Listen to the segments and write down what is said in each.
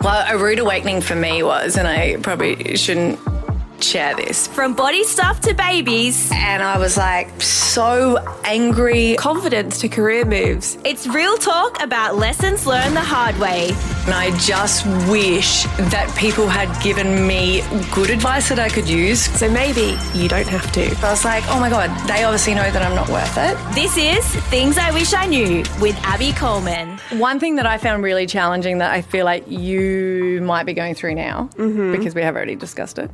Well, a rude awakening for me was, and I probably shouldn't share this, From body stuff to babies. and I was like so angry. Confidence to career moves. It's real talk about lessons learned the hard way. And I just wish that people had given me good advice that I could use. So maybe you don't have to. I was like, oh my God, they obviously know that I'm not worth it. This is Things I Wish I Knew with Abby Coleman. One thing that I found really challenging that I feel like you might be going through now, because we have already discussed it,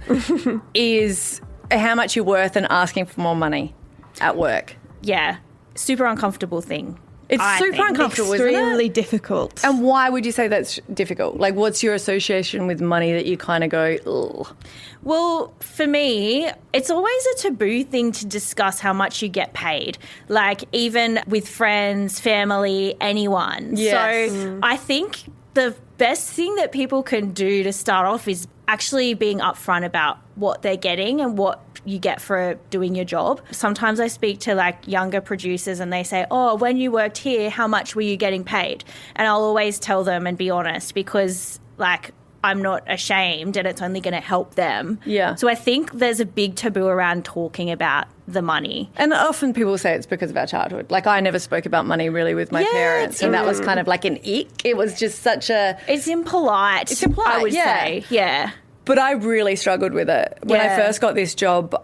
is how much you're worth and asking for more money at work. Yeah, super uncomfortable thing. It's I super think. uncomfortable, isn't it? Extremely difficult. And why would you say that's difficult? Like, what's your association with money that you kind of go, ugh? Well, for me, it's always a taboo thing to discuss how much you get paid. Like, even with friends, family, anyone. Yes. So I think the best thing that people can do to start off is actually being upfront about what they're getting and what you get for doing your job. Sometimes I speak to like younger producers and they say, oh, when you worked here, how much were you getting paid? And I'll always tell them and be honest, because like I'm not ashamed and it's only going to help them. Yeah. So I think there's a big taboo around talking about the money. And often people say it's because of our childhood. Like, I never spoke about money really with my parents, and that was kind of like an ick. It was just such a... It's impolite. It's impolite, I would say. Yeah. But I really struggled with it. When I first got this job,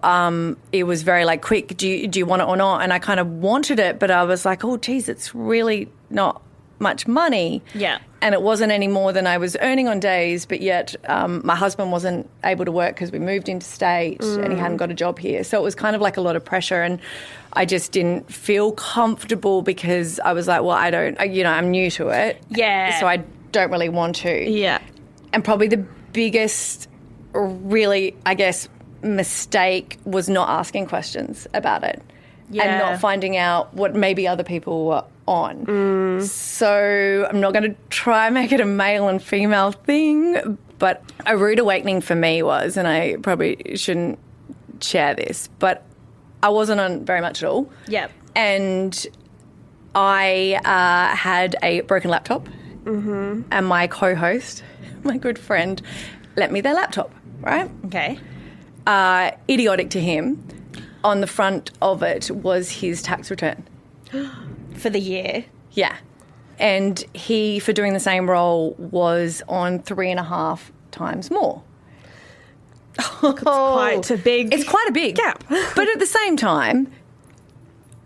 it was very like, quick, do you want it or not? And I kind of wanted it, but I was like, oh, geez, it's really not much money. Yeah. And it wasn't any more than I was earning on days, but yet my husband wasn't able to work because we moved interstate and he hadn't got a job here. So it was kind of like a lot of pressure, and I just didn't feel comfortable because I was like, well, I'm new to it. Yeah. So I don't really want to. Yeah. And probably the biggest, really, I guess, mistake was not asking questions about it and not finding out what maybe other people were on. So I'm not going to try and make it a male and female thing, but a rude awakening for me was, and I probably shouldn't share this, but I wasn't on very much at all. Yep. And I had a broken laptop, and my co-host, my good friend, lent me their laptop, right? Okay. Idiotic to him, on the front of it was his tax return. For the year. Yeah. And he, for doing the same role, was on 3.5 times more. Quite a big... It's quite a big gap. But at the same time,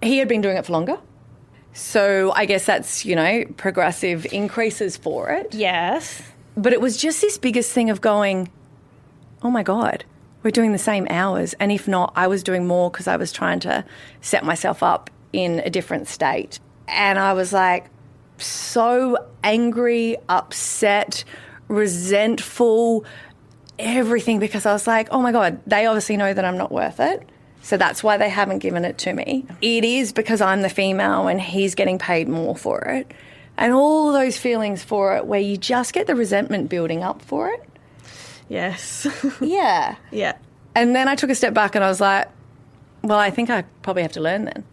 he had been doing it for longer. So I guess that's, progressive increases for it. Yes. But it was just this biggest thing of going, oh my God, we're doing the same hours. And if not, I was doing more because I was trying to set myself up in a different state. And I was like so angry, upset, resentful, everything, because I was like, oh my God, they obviously know that I'm not worth it. So that's why they haven't given it to me. It is because I'm the female and he's getting paid more for it. And all those feelings for it, where you just get the resentment building up for it. Yes. Yeah. Yeah. And then I took a step back and I was like, well, I think I probably have to learn then.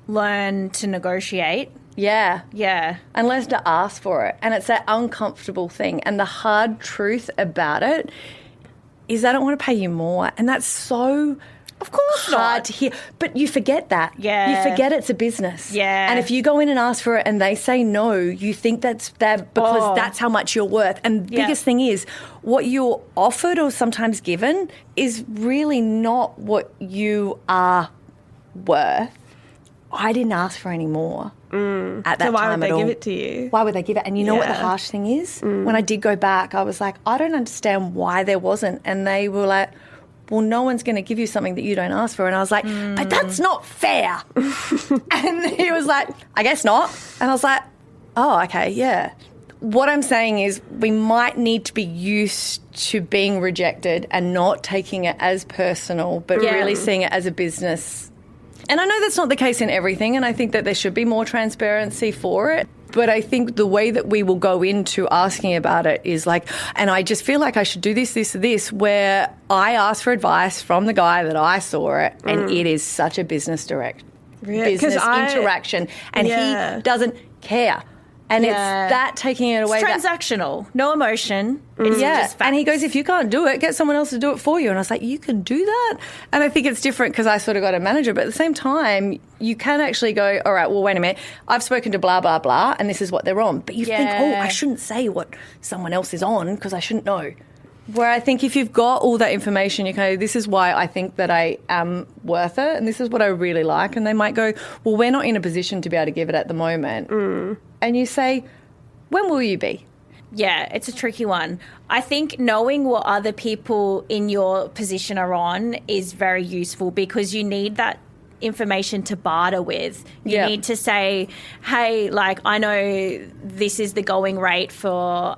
Learn to negotiate. Yeah. Yeah. And learn to ask for it. And it's that uncomfortable thing. And the hard truth about it is they don't want to pay you more. And that's so... Of course hard to hear. But you forget that. Yeah. You forget it's a business. Yeah. And if you go in and ask for it and they say no, you think that's that because that's how much you're worth. And the biggest thing is what you're offered or sometimes given is really not what you are worth. I didn't ask for any more at that time. So why would they at all. give it to you? Why would they give it? And you know what the Yeah. harsh thing is? When I did go back, I was like, I don't understand why there wasn't. And they were like, well, no one's going to give you something that you don't ask for. And I was like, but that's not fair. And he was like, I guess not. And I was like, oh, okay, yeah. What I'm saying is we might need to be used to being rejected and not taking it as personal, but really seeing it as a business. And I know that's not the case in everything, and I think that there should be more transparency for it. But I think the way that we will go into asking about it is like, and I just feel like I should do this, where I ask for advice from the guy that I saw it, and it is such a business interaction, and he doesn't care. And Yeah. it's that taking it away. It's transactional, no emotion. It's just facts. And he goes, if you can't do it, get someone else to do it for you. And I was like, you can do that? And I think it's different because I sort of got a manager. But at the same time, you can actually go, all right, well, wait a minute. I've spoken to blah, blah, blah, and this is what they're on. But you think, oh, I shouldn't say what someone else is on because I shouldn't know. Where I think if you've got all that information, you go, this is why I think that I am worth it and this is what I really like. And they might go, well, we're not in a position to be able to give it at the moment. And you say, when will you be? Yeah, it's a tricky one. I think knowing what other people in your position are on is very useful because you need that information to barter with. You need to say, hey, like, I know this is the going rate for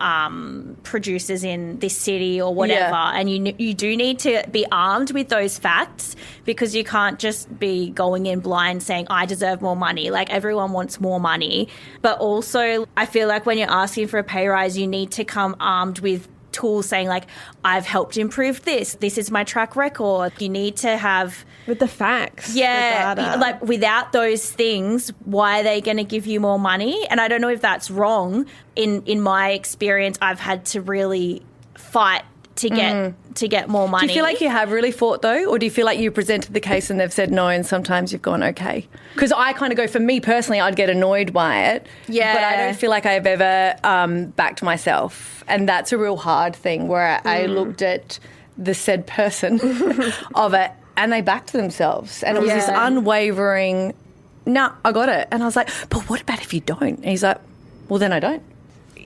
producers in this city or whatever, and you do need to be armed with those facts because you can't just be going in blind saying, I deserve more money. Like, everyone wants more money. But also, I feel like when you're asking for a pay rise, you need to come armed with tools saying, like, I've helped improve this. This is my track record. You need to have... With the facts. Yeah, the data. like without those things, why are they going to give you more money? And I don't know if that's wrong. In my experience, I've had to really fight to get more money. Do you feel like you have really fought though, or do you feel like you presented the case and they've said no, and sometimes you've gone okay? Because I kind of go, for me personally, I'd get annoyed by it. Yeah, but I don't feel like I've ever backed myself, and that's a real hard thing. Where I looked at the said person of it. And they backed themselves. And it was this unwavering, no, I got it. And I was like, but what about if you don't? And he's like, well, then I don't.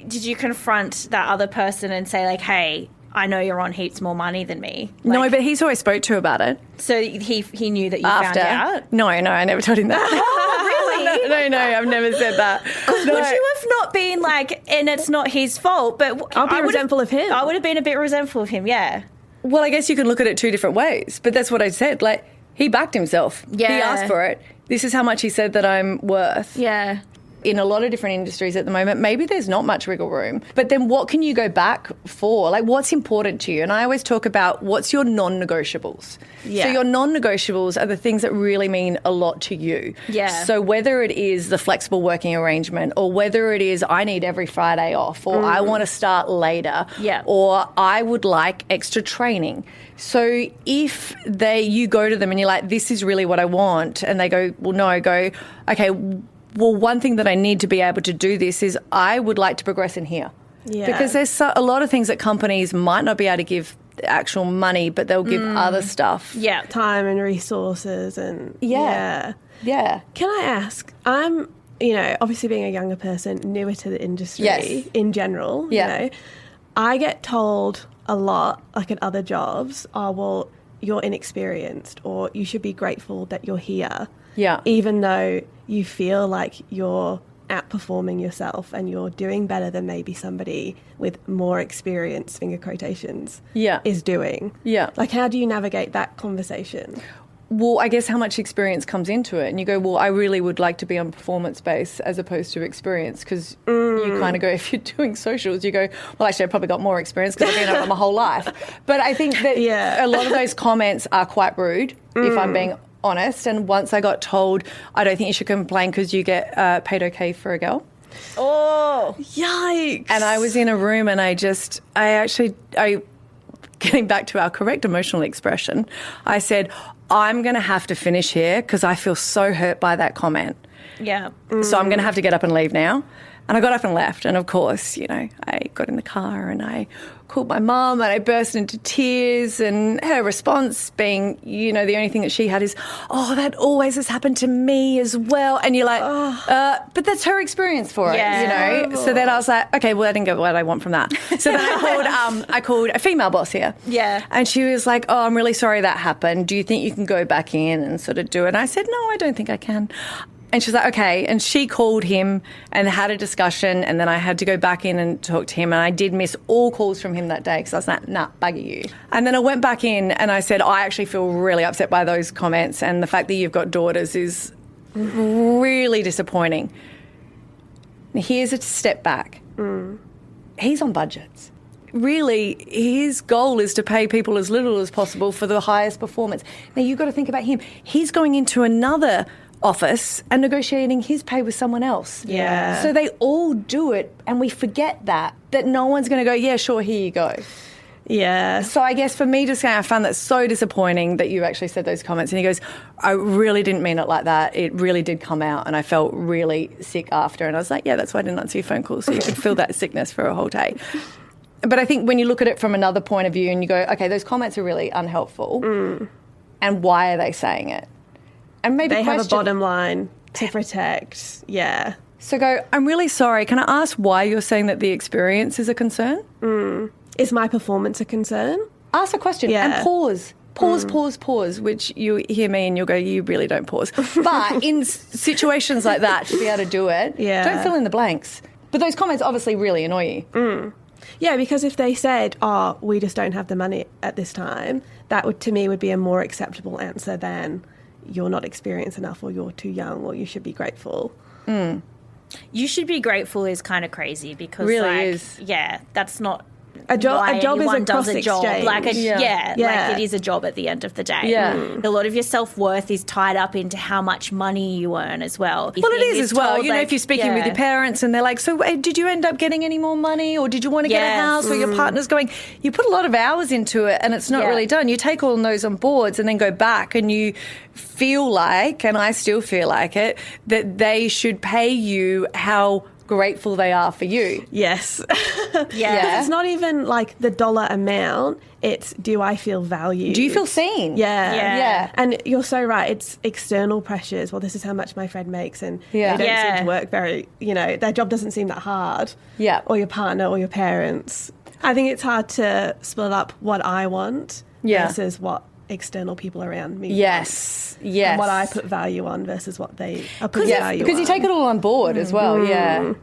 Did you confront that other person and say, like, hey, I know you're on heaps more money than me? Like, No, but he's always spoke to about it. so he knew that you After. found out? No, I never told him that. Oh, really? No, I've never said that. No. Would you have not been like, and it's not his fault, but I'll be I would've- resentful of him. I would have been a bit resentful of him, yeah. Well, I guess you can look at it two different ways, but that's what I said. Like, he backed himself. Yeah. He asked for it. This is how much he said that I'm worth. Yeah. In a lot of different industries at the moment, maybe there's not much wiggle room. But then what can you go back for? Like, what's important to you? And I always talk about what's your non-negotiables. Yeah. So your non-negotiables are the things that really mean a lot to you. Yeah. So whether it is the flexible working arrangement, or whether it is I need every Friday off, or I want to start later, Yeah. or I would like extra training. So if you go to them and you're like, this is really what I want, and they go, well, no, go, okay, well, one thing that I need to be able to do this is I would like to progress in here. Yeah. Because there's a lot of things that companies might not be able to give actual money, but they'll give other stuff. Yeah. Time and resources and... Yeah. Can I ask, I'm, obviously being a younger person, newer to the industry Yes. in general, Yeah. I get told a lot, like at other jobs, oh, well, you're inexperienced, or you should be grateful that you're here. Yeah. Even though you feel like you're outperforming yourself and you're doing better than maybe somebody with more experience, finger quotations, is doing. Yeah. Like, how do you navigate that conversation? Well, I guess how much experience comes into it. And you go, well, I really would like to be on performance base as opposed to experience, because you kind of go, if you're doing socials, you go, well, actually, I've probably got more experience because I've been at it my whole life. But I think that a lot of those comments are quite rude, if I'm being honest. And once I got told, I don't think you should complain because you get paid okay for a girl. Oh. Yikes. And I was in a room and I getting back to our correct emotional expression, I said, I'm going to have to finish here because I feel so hurt by that comment. Yeah. So I'm going to have to get up and leave now. And I got up and left. And of course, I got in the car and I called my mum and I burst into tears, and her response being, the only thing that she had is, oh, that always has happened to me as well. And you're like, but that's her experience for it, So then I was like, okay, well, I didn't get what I want from that. So then I called a female boss here. Yeah. And she was like, oh, I'm really sorry that happened. Do you think you can go back in and sort of do it? And I said, no, I don't think I can. And she was like, okay. And she called him and had a discussion, and then I had to go back in and talk to him. And I did miss all calls from him that day because I was like, nah, bugger you. And then I went back in and I said, I actually feel really upset by those comments, and the fact that you've got daughters is really disappointing. Here's a step back. He's on budgets. Really, his goal is to pay people as little as possible for the highest performance. Now, you've got to think about him. He's going into another office and negotiating his pay with someone else. Yeah. So they all do it, and we forget that no one's going to go, yeah, sure, here you go. Yeah. So I guess for me, just saying, I found that so disappointing that you actually said those comments. And he goes, I really didn't mean it like that. It really did come out, and I felt really sick after. And I was like, yeah, that's why I didn't answer your phone call, so you could feel that sickness for a whole day. But I think when you look at it from another point of view and you go, okay, those comments are really unhelpful, and why are they saying it? And maybe they have a bottom line to protect. Yeah. So go, I'm really sorry. Can I ask why you're saying that the experience is a concern? Is my performance a concern? Ask a question and pause. Pause, which you hear me and you'll go, you really don't pause. But in situations like that, to be able to do it, don't fill in the blanks. But those comments obviously really annoy you. Yeah, because if they said, oh, we just don't have the money at this time, that would, to me, would be a more acceptable answer than you're not experienced enough, or you're too young, or you should be grateful. You should be grateful is kind of crazy because, really is. Yeah, that's not A job why is a anyone does cross a job. exchange. Like like Yeah. it is a job at the end of the day. Yeah. A lot of your self-worth is tied up into how much money you earn as well. Well, it is as well. You know, if you're speaking with your parents and they're like, so did you end up getting any more money, or did you want to get a house, or your partner's going, you put a lot of hours into it and it's not really done. You take all those on boards and then go back and you feel like, and I still feel like it, that they should pay you how grateful they are for you. Yes. Yeah. It's not even like the dollar amount. It's, do I feel valued? Do you feel seen? Yeah. And you're so right. It's external pressures. Well, this is how much my friend makes, and they don't seem to work very, their job doesn't seem that hard. Yeah. Or your partner or your parents. I think it's hard to split up what I want versus what external people around me want. Yes. And what I put value on versus what they are putting value on. Because you take it all on board as well,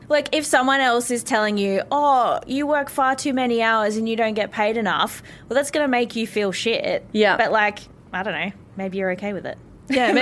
Like, if someone else is telling you, oh, you work far too many hours and you don't get paid enough, well, that's going to make you feel shit. Yeah. But, like, I don't know, maybe you're okay with it. Yeah,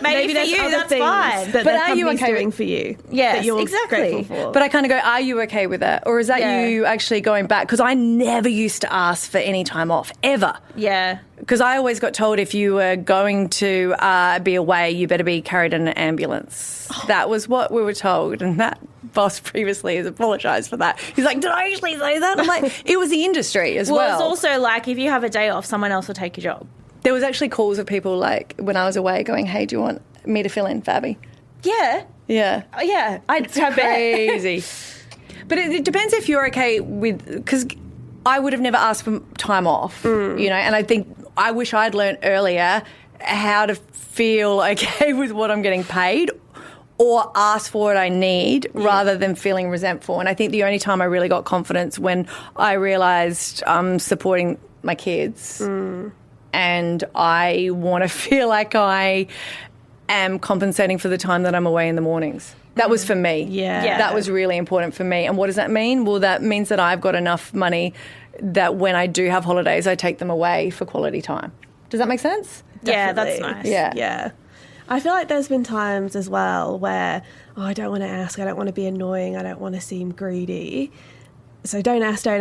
maybe there's for you, other that's things fine. that But the are you company's okay doing with- for you? Yes, that you're exactly. grateful for. But I kind of go, are you okay with that? Or is that you actually going back? Because I never used to ask for any time off, ever. Yeah. Because I always got told if you were going to be away, you better be carried in an ambulance. That was what we were told. And that boss previously has apologised for that. He's like, did I actually say that? I'm like, it was the industry as well. Well, it's also like, if you have a day off, someone else will take your job. There was actually calls of people like when I was away going, hey, do you want me to fill in, Fabby? Yeah. Yeah. Oh, yeah. It's crazy. But it depends if you're okay with, because I would have never asked for time off, and I think I wish I'd learned earlier how to feel okay with what I'm getting paid or ask for what I need rather than feeling resentful. And I think the only time I really got confidence when I realised I'm supporting my kids and I want to feel like I am compensating for the time that I'm away in the mornings. That was for me. Yeah. That was really important for me. And what does that mean? Well, that means that I've got enough money that when I do have holidays, I take them away for quality time. Does that make sense? Yeah, that's Definitely. nice. Yeah. I feel like there's been times as well where, I don't want to ask, I don't want to be annoying, I don't want to seem greedy. So don't ask. I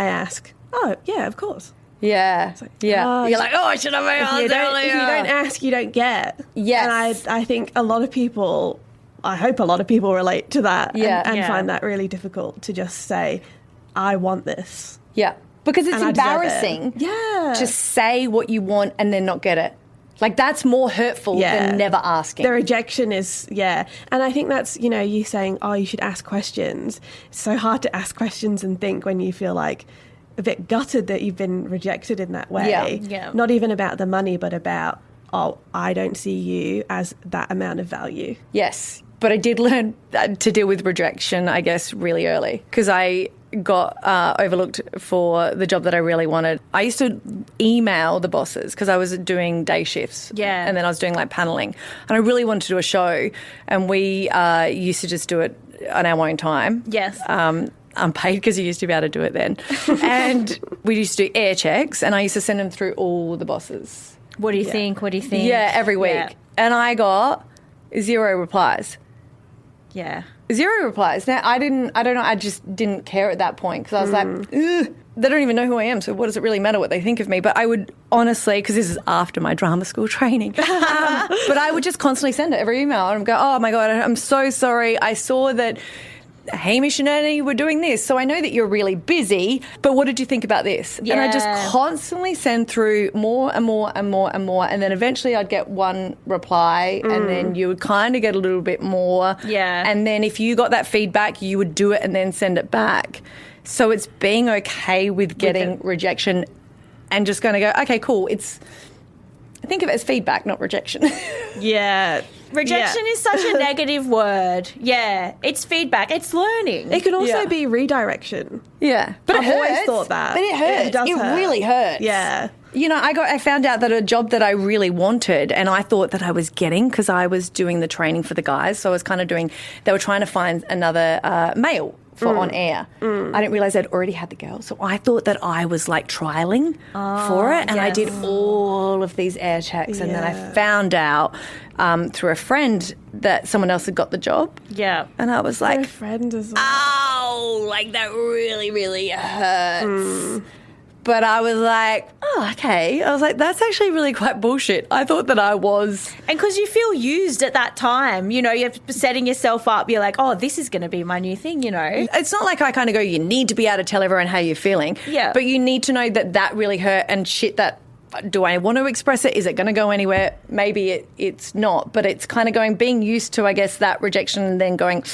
ask, oh, yeah, of course. Yeah. Yeah. oh, You're like, oh, I should have asked earlier. If you don't ask, you don't get. Yes. And I think a lot of people, I hope a lot of people relate to that and find that really difficult to just say, I want this. Yeah. Because it's And I deserve it. embarrassing Yeah. to say what you want and then not get it. Like, that's more hurtful than never asking. The rejection is, And I think that's, you saying, oh, you should ask questions. It's so hard to ask questions and think when you feel like a bit gutted that you've been rejected in that way. Yeah. Not even about the money, but about, oh, I don't see you as that amount of value. Yes. But I did learn to deal with rejection, I guess, really early because I got overlooked for the job that I really wanted. I used to email the bosses because I was doing day shifts. Yeah. And then I was doing like paneling. And I really wanted to do a show. And we used to just do it on our own time. Yes. Unpaid because you used to be able to do it then. And we used to do air checks and I used to send them through all the bosses. What do you think? What do you think? Yeah, every week. Yeah. And I got 0 replies. Yeah. 0 replies. Now, I don't know, I just didn't care at that point because I was like, ugh, they don't even know who I am, so what does it really matter what they think of me? But I would honestly, because this is after my drama school training, but I would just constantly send it every email and go, oh my God, I'm so sorry. I saw that Hamish and Annie were doing this, so I know that you're really busy, but what did you think about this? Yeah. And I just constantly send through more and more and more and more, and then eventually I'd get one reply, and then you would kind of get a little bit more. Yeah. And then if you got that feedback, you would do it and then send it back. So it's being okay with getting rejection and just going to go, okay, cool. I think of it as feedback, not rejection. Yeah. Rejection is such a negative word. Yeah, it's feedback. It's learning. It can also Yeah. be redirection. Yeah. But I've it hurts. always thought that. But it hurts. It does hurt. really hurts. Yeah. You know, I found out that a job that I really wanted and I thought that I was getting because I was doing the training for the guys. So I was kind of they were trying to find another male for on air. I didn't realise they'd already had the girl. So I thought that I was like trialling for it. And I did all of these air checks. And then I found out through a friend that someone else had got the job. Yeah. And I was My like, friend as well. ow, like that really, really hurts. But I was like, oh, okay. I was like, that's actually really quite bullshit. I thought that I was. And because you feel used at that time, you know, you're setting yourself up. You're like, oh, this is going to be my new thing, you know. It's not like I kind of go, you need to be able to tell everyone how you're feeling. Yeah. But you need to know that that really hurt and shit that, do I want to express it? Is it going to go anywhere? Maybe it's not. But it's kind of being used to, I guess, that rejection and then going,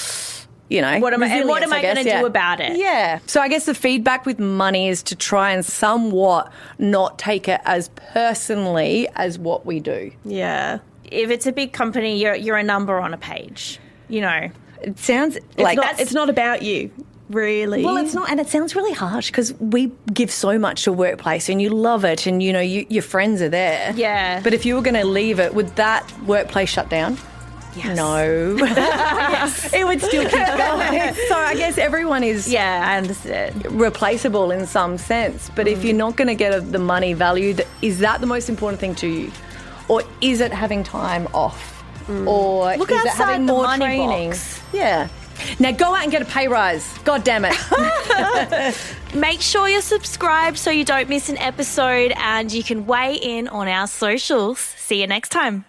you know, What am I resilience, going to guess, do about it? Yeah. So I guess the feedback with money is to try and somewhat not take it as personally as what we do. Yeah. If it's a big company, you're a number on a page, you know. It sounds like It's not about you, really. Well, it's not, and it sounds really harsh because we give so much to a workplace and you love it and, you know, your friends are there. Yeah. But if you were going to leave it, would that workplace shut down? Yes. No. Yes. It would still keep going. So I guess everyone is Yeah, I understand. replaceable in some sense. But if you're not going to get the money value, is that the most important thing to you? Or is it having time off? Or Look is it outside having the more money training? box. Yeah. Now go out and get a pay rise. God damn it. Make sure you're subscribed so you don't miss an episode, and you can weigh in on our socials. See you next time.